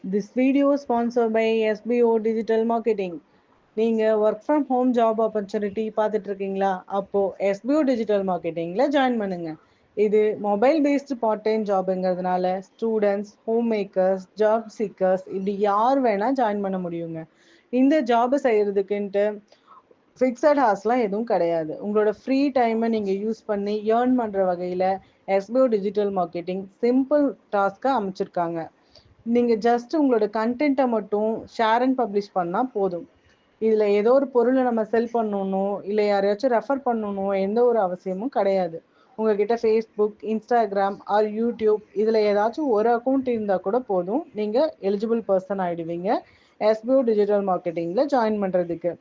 This video is sponsored by SBO Digital Marketing. நீங்கள் work from home job opportunity பார்த்துட்டு இருக்கீங்களா? அப்போது SBO digital மார்க்கெட்டிங்கில் ஜாயின் பண்ணுங்கள். இது மொபைல் பேஸ்டு பார்ட் டைம் ஜாபுங்கிறதுனால students, home makers, job seekers இப்படி யார் வேணால் ஜாயின் பண்ண முடியுங்க. இந்த ஜாபை செய்கிறதுக்குன்ட்டு ஃபிக்ஸட் ஹார்ஸ்லாம் எதுவும் கிடையாது. உங்களோட ஃப்ரீ டைமை நீங்கள் யூஸ் பண்ணி ஏர்ன் பண்ணுற வகையில் SBO டிஜிட்டல் மார்க்கெட்டிங் சிம்பிள் டாஸ்க்காக அமைச்சிருக்காங்க. நீங்கள் ஜஸ்ட் உங்களோட கண்டென்ட்டை மட்டும் ஷேர் அண்ட் பப்ளிஷ் பண்ணால் போதும். இதில் ஏதோ ஒரு பொருளை நம்ம செல் பண்ணணும், இல்லை யாரையாச்சும் ரெஃபர் பண்ணணும், எந்த ஒரு அவசியமும் கிடையாது. உங்ககிட்ட ஃபேஸ்புக், இன்ஸ்டாகிராம் ஆர் யூடியூப் இதில் ஏதாச்சும் ஒரு அக்கௌண்ட் இருந்தால் கூட போதும், நீங்கள் எலிஜிபிள் பர்சன் ஆகிடுவீங்க SBO டிஜிட்டல் மார்க்கெட்டிங்கில் ஜாயின் பண்ணுறதுக்கு.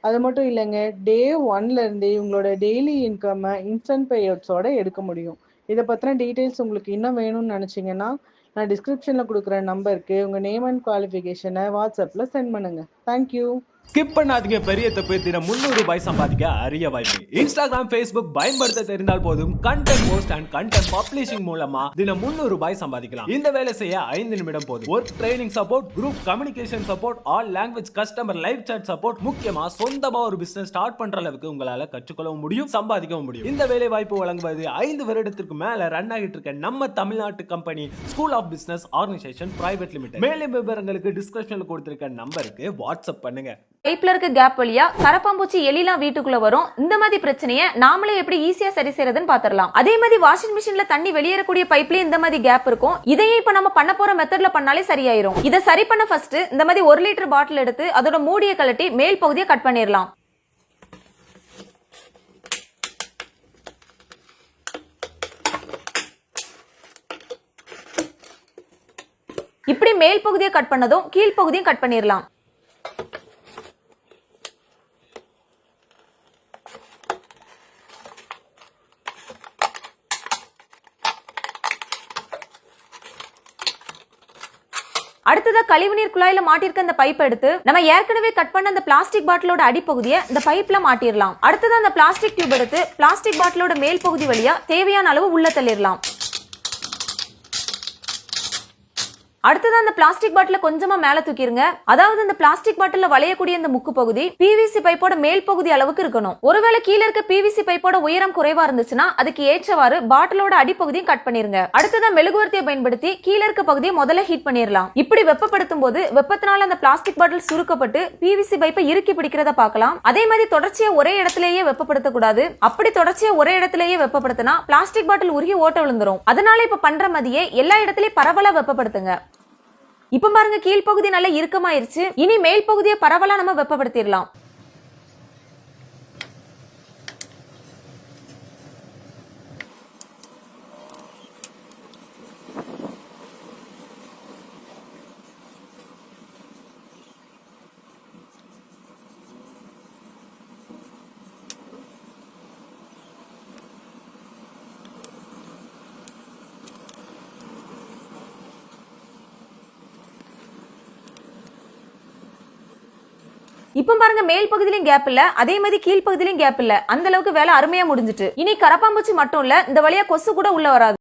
அது மட்டும் இல்லைங்க, டே 1லேருந்தே உங்களோட டெய்லி இன்கம்மை இன்ஸ்டன்ட் பேஅவுட்ஸோட எடுக்க முடியும். இதை பற்றின டீட்டெயில்ஸ் உங்களுக்கு இன்னும் வேணும்னு நினச்சிங்கன்னா நான் டிஸ்கிரிப்ஷனில் கொடுக்குற நம்பருக்கு உங்கள் நேம் அண்ட் குவாலிஃபிகேஷனை வாட்ஸ்அப்பில் சென்ட் பண்ணுங்கள். தேங்க்யூ. ஸ்கிப் பண்ணாதீங்க. பெரிய தப்பு. தினம் 300 ரூபாய் சம்பாதிக்க அரிய வாய்ப்பு. இன்ஸ்டாகிராம், ஃபேஸ்புக் பயன்படுத்த தெரிந்தால் போதும். Content post and content publishing மூலமா தினம் 300 ரூபாய் சம்பாதிக்கலாம். இந்த வேலை செய்ய 5 நிமிடம் போதும். Work training support, group communication support, all language customer live chat support, முக்கியமா சொந்தமா ஒரு பிசினஸ் ஸ்டார்ட் பண்ற அளவுக்கு உங்களால கற்றுக்கொள்ளவும் முடியும், சம்பாதிக்கவும் முடியும். இந்த வேலை வாய்ப்பு வழங்குவது 5 வருடத்திற்கு மேல ரன் ஆகிட்டு இருக்க நம்ம தமிழ்நாட்டு company school of business organisation private limited. மேலும் விவரங்களுக்கு டிஸ்கிரிப்ஷன்ல கொடுத்திருக்க நம்பருக்கு வாட்ஸ்அப் பண்ணுங்க. பைப்ல இருக்க கேப் வழியா கரப்பாம்பூச்சி எலிலாம் வீட்டுக்குள்ள வரும். இந்த மாதிரி பிரச்சனையை நாமளே எப்படி ஈஸியா சரி செய்யறதுன்னு பாத்திரலாம். அதே மாதிரி வாஷிங் மிஷின்ல தண்ணி வெளியேறக்கூடிய பைப்லயே இந்த மாதிரி கேப் இருக்கும். இதையே இப்ப நம்ம பண்ண போற மெத்தட்ல பண்ணாலே சரியாயிரும். இதை சரி பண்ண ஃபர்ஸ்ட் இந்த மாதிரி 1 லிட்டர் பாட்டில் எடுத்து அதோட மூடியை கழட்டி மேல் பகுதியை கட் பண்ணிடலாம். இப்படி மேல் பகுதியை கட் பண்ணதும் கீழ் பகுதியும் கட் பண்ணிடலாம். அடுத்ததா கழிவுநீர் குழாயில மாட்டிருக்க அந்த பைப் எடுத்து நம்ம ஏற்கனவே கட் பண்ண அந்த பிளாஸ்டிக் பாட்டிலோட அடிப்பகுதியை இந்த பைப்ல மாட்டிரலாம். அடுத்ததா அந்த பிளாஸ்டிக் டியூப் எடுத்து பிளாஸ்டிக் பாட்டிலோட மேல் பகுதி வழியா தேவையான அளவு உள்ள தள்ளிடலாம். அடுத்தது அந்த பிளாஸ்டிக் பாட்டில கொஞ்சமா மேல தூக்கிருங்க. அதாவது அந்த பிளாஸ்டிக் பாட்டில வளையக்கூடிய இந்த முக்கு பகுதி PVC பைப்போட மேல் பகுதி அளவுக்கு இருக்கணும். ஒருவேளை கீழே இருக்க PVC பைப்போட உயரம் குறைவா இருந்துச்சுன்னா அதுக்கு ஏற்றவாறு பாட்டிலோட அடிப்பகுதியும் கட் பண்ணிருங்க. அடுத்ததான் மெழுகுவர்த்தியை பயன்படுத்தி கீழே இருக்க பகுதியை முதல்ல ஹீட் பண்ணிடலாம். இப்படி வெப்பப்படுத்தும் போது வெப்பத்தினால அந்த பிளாஸ்டிக் பாட்டில் சுருக்கப்பட்டு PVC பைப்பை இறுக்கி பிடிக்கிறத பார்க்கலாம். அதே மாதிரி தொடர்ச்சியா ஒரே இடத்திலேயே வெப்பப்படுத்த கூடாது. அப்படி தொடர்ச்சியா ஒரே இடத்திலேயே வெப்பப்படுத்தினா பிளாஸ்டிக் பாட்டில் உருகி ஓட்ட விழுந்துரும். அதனால இப்ப பண்ற மாதிரியே எல்லா இடத்திலயும் பரவலா வெப்பப்படுத்துங்க. இப்ப பாருங்க, கீழ்பகுதி நல்லா இறுக்கமாயிருச்சு. இனி மேல் பகுதியை பரவலா நம்ம வெப்பப்படுத்திடலாம். இப்ப பாருங்க, மேல் பகுதியிலும் கேப் இல்ல, அதே மாதிரி கீழ் பகுதியிலும் கேப் இல்ல. அந்த அளவுக்கு வேலை அருமையா முடிஞ்சிட்டு. இனி கரப்பாம்பூச்சி மட்டும் இல்ல, இந்த வழியா கொசு கூட உள்ள வராது.